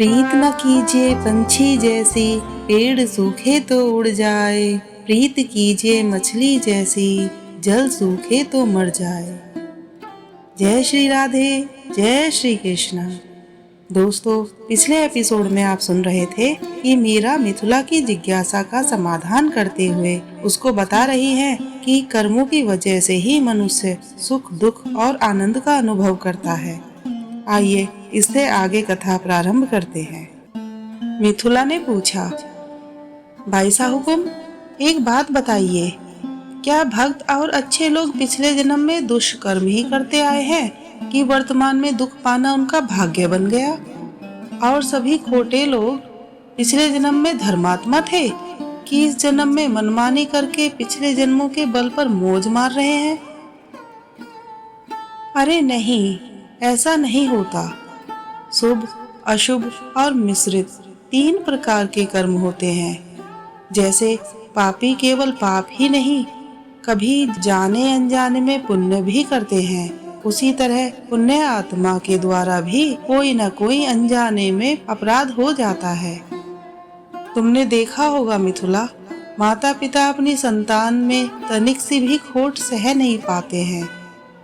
प्रीत न कीजिए पंछी जैसी, पेड़ सूखे तो उड़ जाए। प्रीत कीजिए मछली जैसी, जल सूखे तो मर जाए। जय श्री राधे, जय श्री कृष्णा। दोस्तों, पिछले एपिसोड में आप सुन रहे थे कि मीरा मिथिला की जिज्ञासा का समाधान करते हुए उसको बता रही है कि कर्मों की वजह से ही मनुष्य सुख, दुख और आनंद का अनुभव करता है। आइए इससे आगे कथा प्रारंभ करते हैं। मिथिला ने पूछा, भाई साहुकुम, एक बात बताइए, क्या भक्त और अच्छे लोग पिछले जन्म में दुष्कर्म ही करते आए हैं कि वर्तमान में दुख पाना उनका भाग्य बन गया? और सभी खोटे लोग पिछले जन्म में धर्मात्मा थे कि इस जन्म में मनमानी करके पिछले जन्मों के बल पर मौज मार रहे हैं? अरे नहीं, ऐसा नहीं होता। शुभ, अशुभ और मिश्रित 3 प्रकार के कर्म होते हैं। जैसे पापी केवल पाप ही नहीं, कभी जाने अनजाने में पुण्य भी करते हैं, उसी तरह पुण्य आत्मा के द्वारा भी कोई न कोई अनजाने में अपराध हो जाता है। तुमने देखा होगा मिथिला, माता पिता अपनी संतान में तनिक सी भी खोट सह नहीं पाते हैं।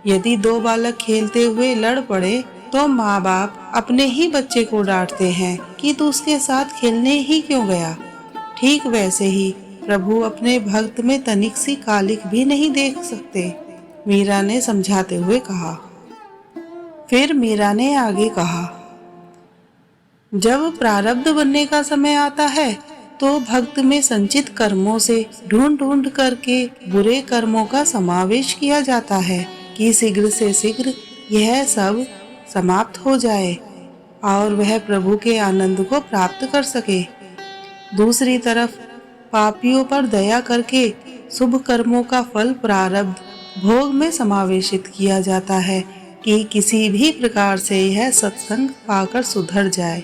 यदि 2 बालक खेलते हुए लड़ पड़े तो माँ बाप अपने ही बच्चे को डांटते हैं कि तू उसके साथ खेलने ही क्यों गया। ठीक वैसे ही प्रभु अपने भक्त में तनिक सी कालिक भी नहीं देख सकते, मीरा ने समझाते हुए कहा। फिर मीरा ने आगे कहा, जब प्रारब्ध बनने का समय आता है तो भक्त में संचित कर्मों से ढूंढ ढूंढ करके बुरे कर्मों का समावेश किया जाता है कि शीघ्र से शीघ्र यह सब समाप्त हो जाए और वह प्रभु के आनंद को प्राप्त कर सके। दूसरी तरफ पापियों पर दया करके शुभ कर्मों का फल प्रारब्ध भोग में समावेशित किया जाता है कि किसी भी प्रकार से यह सत्संग पाकर सुधर जाए,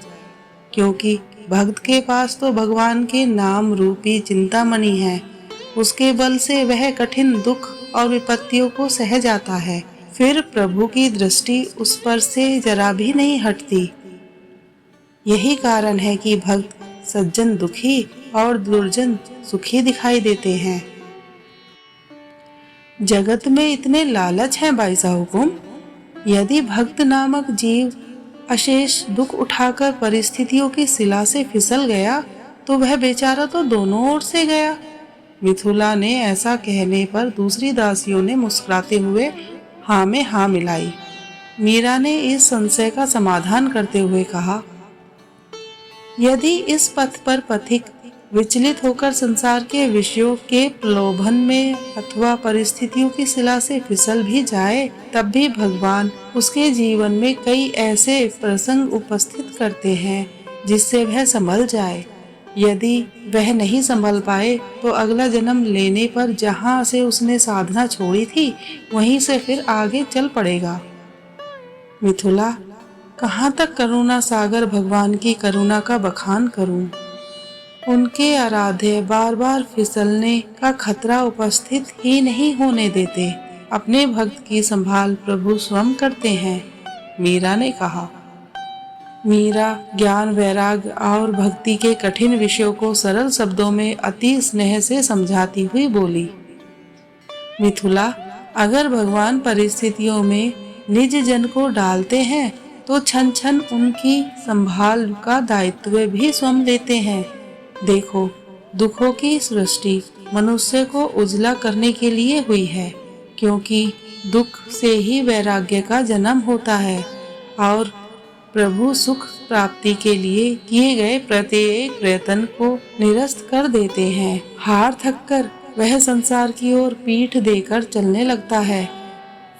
क्योंकि भक्त के पास तो भगवान के नाम रूपी चिंतामणि है। उसके बल से वह कठिन दुख और विपत्तियों को सह जाता है, फिर प्रभु की दृष्टि उस पर से जरा भी नहीं हटती। यही कारण है कि भक्त सज्जन दुखी और दुर्जन सुखी दिखाई देते हैं। जगत में इतने लालच हैं भाई साहुकुम। यदि भक्त नामक जीव अशेष दुख उठाकर परिस्थितियों की सिला से फिसल गया तो वह बेचारा तो दोनों ओर से गया। मिथिला ने ऐसा कहने पर दूसरी दासियों ने मुस्कुराते हुए हाँ में हाँ मिलाई। मीरा ने इस संशय का समाधान करते हुए कहा, यदि इस पथ पर पथिक विचलित होकर संसार के विषयों के प्रलोभन में अथवा परिस्थितियों की सिला से फिसल भी जाए, तब भी भगवान उसके जीवन में कई ऐसे प्रसंग उपस्थित करते हैं जिससे वह संभल जाए। यदि वह नहीं संभल पाए तो अगला जन्म लेने पर जहाँ से उसने साधना छोड़ी थी वहीं से फिर आगे चल पड़ेगा। मिथिला, कहाँ तक करुणा सागर भगवान की करुणा का बखान करूं? उनके आराध्य बार बार फिसलने का खतरा उपस्थित ही नहीं होने देते। अपने भक्त की संभाल प्रभु स्वयं करते हैं, मीरा ने कहा। मीरा ज्ञान, वैराग्य और भक्ति के कठिन विषयों को सरल शब्दों में अति स्नेह से समझाती हुई बोली, मिथिला, अगर भगवान परिस्थितियों में निज जन को डालते हैं तो छन छन उनकी संभाल का दायित्व भी स्वयं लेते हैं। देखो, दुखों की सृष्टि मनुष्य को उजला करने के लिए हुई है, क्योंकि दुख से ही वैराग्य का जन्म होता है और प्रभु सुख प्राप्ति के लिए किए गए प्रत्येक प्रयत्न को निरस्त कर देते हैं। हार थककर वह संसार की ओर पीठ देकर चलने लगता है।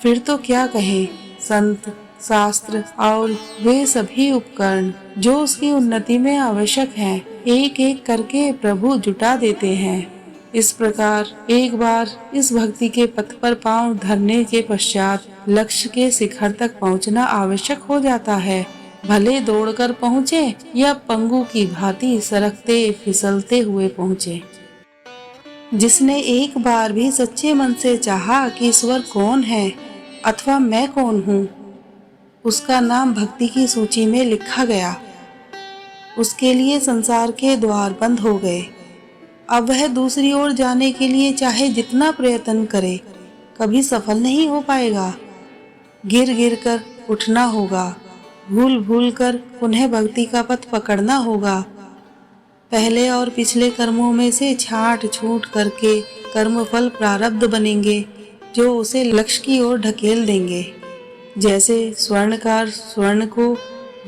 फिर तो क्या कहे, संत, शास्त्र और वे सभी उपकरण जो उसकी उन्नति में आवश्यक हैं, एक एक करके प्रभु जुटा देते हैं। इस प्रकार एक बार इस भक्ति के पथ पर पांव धरने के पश्चात लक्ष्य के शिखर तक पहुंचना आवश्यक हो जाता है, भले दौड़कर पहुंचे या पंगु की भांति सरकते फिसलते हुए पहुंचे। जिसने एक बार भी सच्चे मन से चाहा कि ईश्वर कौन है अथवा मैं कौन हूँ, उसका नाम भक्ति की सूची में लिखा गया। उसके लिए संसार के द्वार बंद हो गए। अब वह दूसरी ओर जाने के लिए चाहे जितना प्रयत्न करे, कभी सफल नहीं हो पाएगा। गिर गिर कर उठना होगा, भूल भूल कर पुनः भक्ति का पथ पकड़ना होगा। पहले और पिछले कर्मों में से छांट छूट करके कर्मफल प्रारब्ध बनेंगे, जो उसे लक्ष्य की ओर ढकेल देंगे। जैसे स्वर्णकार स्वर्ण को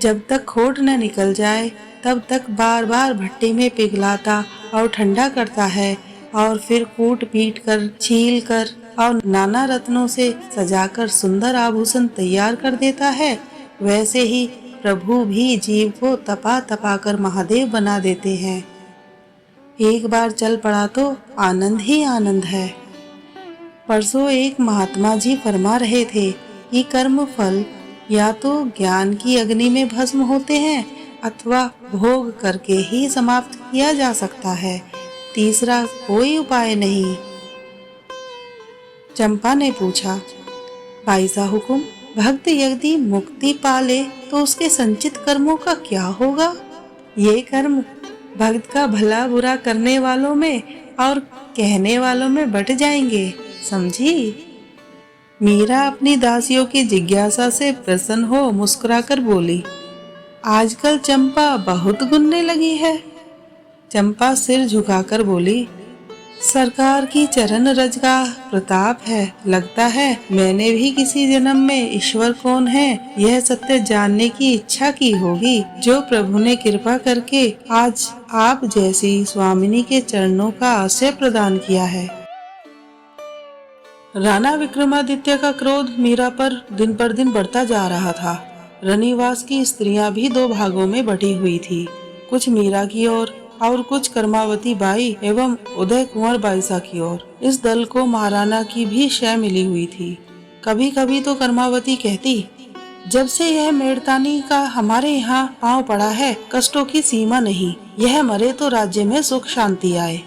जब तक खोट न निकल जाए तब तक बार बार भट्टी में पिघलाता और ठंडा करता है, और फिर कूट पीट कर, छील कर और नाना रत्नों से सजाकर सुंदर आभूषण तैयार कर देता है, वैसे ही प्रभु भी जीव को तपा तपा कर महादेव बना देते हैं। एक बार चल पड़ा तो आनंद ही आनंद है। परसों एक महात्मा जी फरमा रहे थे कि कर्म फल या तो ज्ञान की अग्नि में भस्म होते हैं अथवा भोग करके ही समाप्त किया जा सकता है, तीसरा कोई उपाय नहीं। चंपा ने पूछा, भाई सा हुकुम, भक्त यदि मुक्ति पाले तो उसके संचित कर्मों का क्या होगा? ये कर्म भक्त का भला बुरा करने वालों में और कहने वालों में बट जाएंगे, समझी? मीरा अपनी दासियों की जिज्ञासा से प्रसन्न हो मुस्कुराकर बोली, आजकल चंपा बहुत गुनने लगी है। चंपा सिर झुकाकर बोली, सरकार की चरण रज का प्रताप है। लगता है मैंने भी किसी जन्म में ईश्वर कौन है यह सत्य जानने की इच्छा की होगी, जो प्रभु ने कृपा करके आज आप जैसी स्वामिनी के चरणों का आश्रय प्रदान किया है। राणा विक्रमादित्य का क्रोध मीरा पर दिन पर दिन बढ़ता जा रहा था। रनिवास की स्त्रियां भी दो भागों में बटी हुई थी, कुछ मीरा की ओर और कुछ कर्मावती बाई एवं उदय कुंवर बाईसा की ओर। इस दल को महाराणा की भी शय मिली हुई थी। कभी कभी तो कर्मावती कहती, जब से यह मेड़तानी का हमारे यहाँ पांव पड़ा है, कष्टों की सीमा नहीं, यह मरे तो राज्य में सुख शांति आए।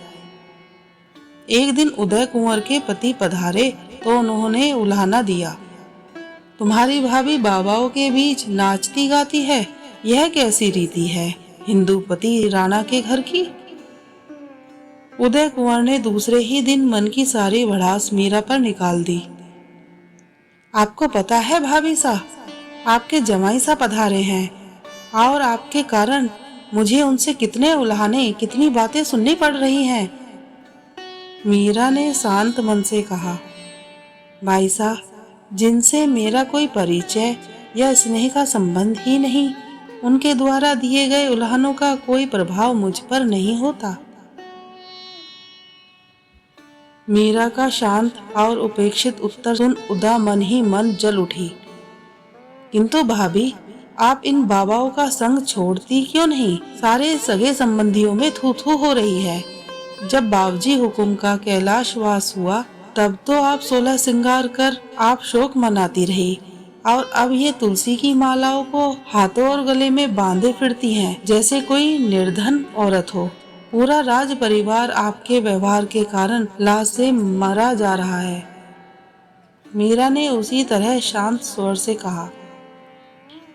एक दिन उदय कुंवर के पति पधारे तो उन्होंने उल्हाना दिया, तुम्हारी भाभी बाबाओं के बीच नाचती गाती है, यह कैसी रीति है हिंदू पति राणा के घर की? उदय कुंवर ने दूसरे ही दिन मन की सारी भड़ास मीरा पर निकाल दी। आपको पता है भाभी सा, आपके जमाई सा पधारे हैं और आपके कारण मुझे उनसे कितने उल्हाने, कितनी बातें सुननी पड़ रही हैं। मीरा ने शांत मन से कहा, भाई साहब, जिनसे मेरा कोई परिचय या स्नेह का संबंध ही नहीं, उनके द्वारा दिए गए उल्हानों का कोई प्रभाव मुझ पर नहीं होता। मीरा का शांत और उपेक्षित उत्तर सुन उदा मन ही मन जल उठी। किंतु भाभी, आप इन बाबाओं का संग छोड़ती क्यों नहीं? सारे सगे संबंधियों में थू थू हो रही है। जब बाबजी हुकुम का कैलाशवास हुआ तब तो आप 16 श्रृंगार कर आप शोक मनाती रही, और अब ये तुलसी की मालाओं को हाथों और गले में बांधे फिरती हैं जैसे कोई निर्धन औरत हो। पूरा राज परिवार आपके व्यवहार के कारण लाज से मरा जा रहा है। मीरा ने उसी तरह शांत स्वर से कहा,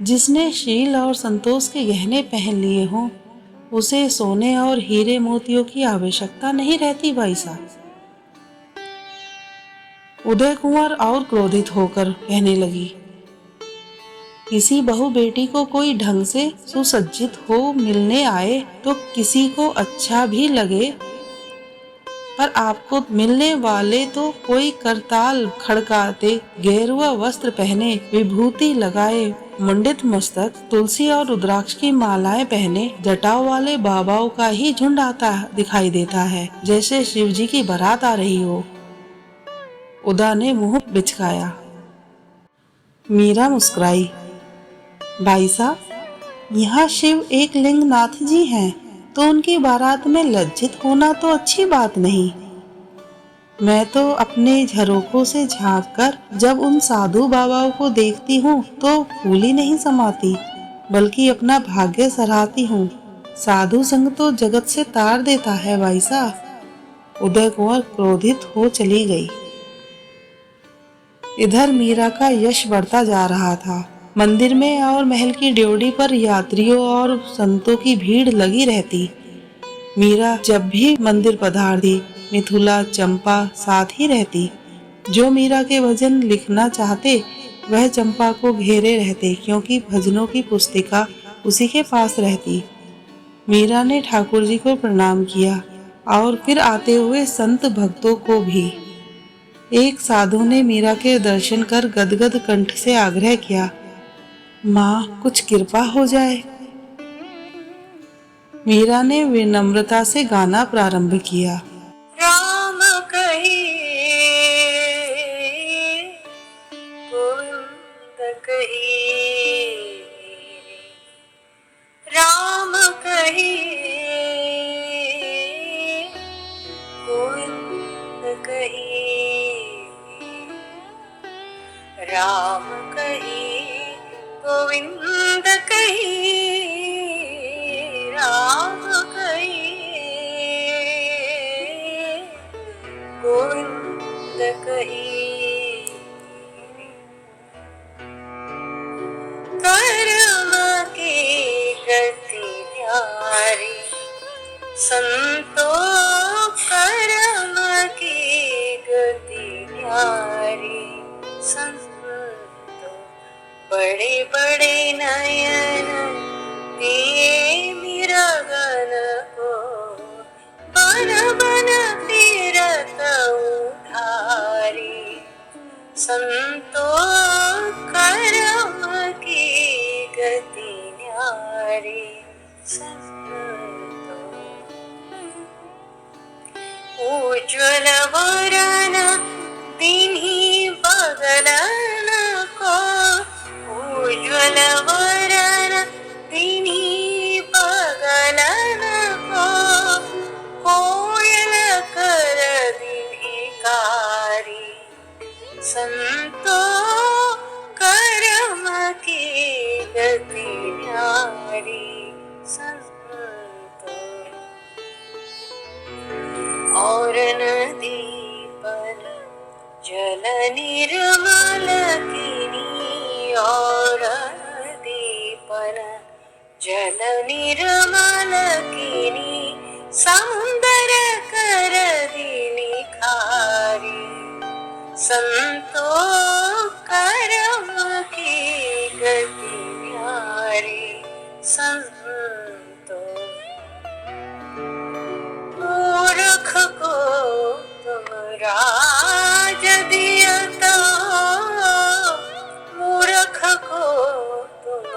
जिसने शील और संतोष के गहने पहन लिए हों, उसे सोने और हीरे मोतियों की आवश्यकता नहीं रहती भाई साहब। उदय कुंवर और क्रोधित होकर कहने लगी, किसी बहू बेटी को कोई ढंग से सुसज्जित हो मिलने आए तो किसी को अच्छा भी लगे, पर आपको मिलने वाले तो कोई करताल खड़काते, गेरुआ वस्त्र पहने, विभूति लगाए, मुंडित मस्तक, तुलसी और रुद्राक्ष की मालाएं पहने जटाओं वाले बाबाओं का ही झुंड आता दिखाई देता है, जैसे शिवजी की बारात आ रही हो। उदा ने मुंह बिचकाया। मीरा मुस्कुराई, भाई साहब, यहाँ शिव एक लिंगनाथ जी हैं, तो उनकी बारात में लज्जित होना तो अच्छी बात नहीं। मैं तो अपने झरोकों से झांककर जब उन साधु बाबाओं को देखती हूँ तो फूल ही नहीं समाती, बल्कि अपना भाग्य सराहती हूँ। साधु संग तो जगत से तार देता है भाई साहब। उदय कुंवर क्रोधित हो चली गई। इधर मीरा का यश बढ़ता जा रहा था। मंदिर में और महल की ड्योढ़ी पर यात्रियों और संतों की भीड़ लगी रहती। मीरा जब भी मंदिर पधारती, मिथुला चंपा साथ ही रहती। जो मीरा के भजन लिखना चाहते वह चंपा को घेरे रहते, क्योंकि भजनों की पुस्तिका उसी के पास रहती। मीरा ने ठाकुर जी को प्रणाम किया और फिर आते हुए संत भक्तों को भी। एक साधु ने मीरा के दर्शन कर गदगद कंठ से आग्रह किया, माँ कुछ कृपा हो जाए। मीरा ने विनम्रता से गाना प्रारंभ किया। राम कहिए गोविंद कहिए, राम कहिए गोविंद कहिए, राम कहिए गोविंद कहिए, राम कहिए गोविंद कहिए। कर्म की गति न्यारी संतो, कर्म की गति न्यारी संतो, बड़े बड़े नयन दिए मृगन को, बन बन फिरत उधारी संतो, कर्म की गति न्यारी संतो। उज्ज्वल वरन दीन्ही बगलन को, उज्ज्वल वरन दीन्ही बगलन को, कोयल कर दीन्ही कारी संतो, कर्म की गति न्यारी संतो। और नदीपन जल निर्मल किनी, और नदीपन जल निर्मल किनी, समुंदर कर दीनी खारी संतो, कर्म की गति न्यारी संतो। मूर्ख को तुम राज दिया तो, मूर्ख को तुम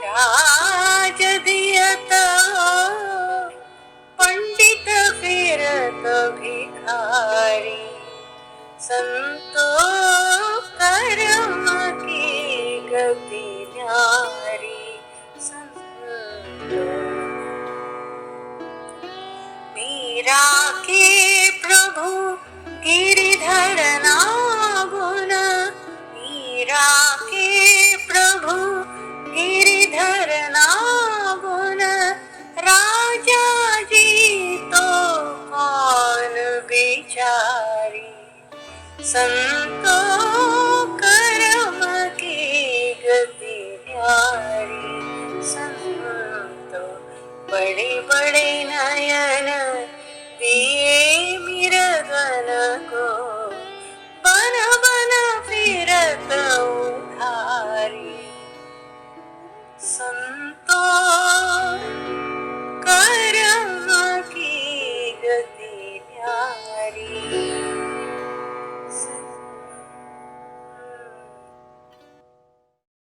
राज दिया तो, पंडित फिरत भिखारी संतो, कर्म की गति न्यारी संतो। मीरा के प्रभु गिरिधर नागुन, मीरा के प्रभु गिरिधर नागुन, राजा जी तो कौन बिचारी संतो, कर्म की गति न्यारी संतो, बड़े बड़े नयन दिए मृगन को,